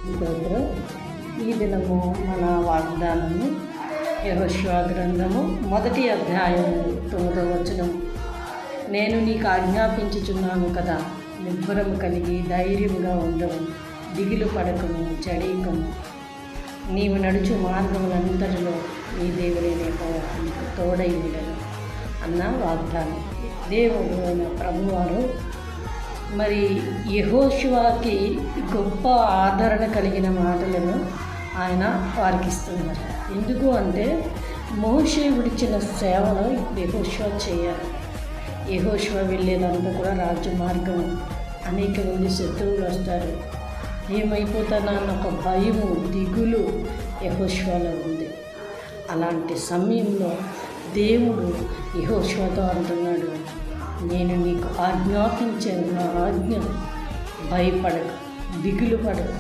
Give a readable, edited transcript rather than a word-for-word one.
స్తోత్రం. ఈ దినము మన వాగ్దానము యెహోషువ గ్రంథము 1వ అధ్యాయము 9వ వచనం. నేను నీకు ఆజ్ఞాపించుచున్నాను కదా, నిబ్బరము కలిగి ధైర్యముగా ఉండవు, దిగులు పడకము, చడీకము. నీవు నడుచు మార్గములంతటిలో నీ దేవుడైన యెహోవా నీకు తోడై ఉండను అన్న వాగ్దానం. దేవుడు అయిన ప్రభువారు మరి యెహోషువకి గొప్ప ఆదరణ కలిగిన మాటలను ఆయన వారికి ఇస్తున్నారు. ఎందుకు అంటే మోషే విడిచిన సేవను ఇప్పుడు యెహోషువ చేయాలి. యెహోషువ వెళ్ళేదంతా కూడా రాజ్య మార్గం. అనేక మంది శత్రువులు వస్తారు, ఏమైపోతానా అన్న ఒక భయము, దిగులు యెహోషువలో ఉంది. అలాంటి సమయంలో దేవుడు యెహోషువతో అంటున్నాడు, నేను నీకు ఆజ్ఞాపించాను, నా ఆజ్ఞ భయపడకు, దిగులు పడకు,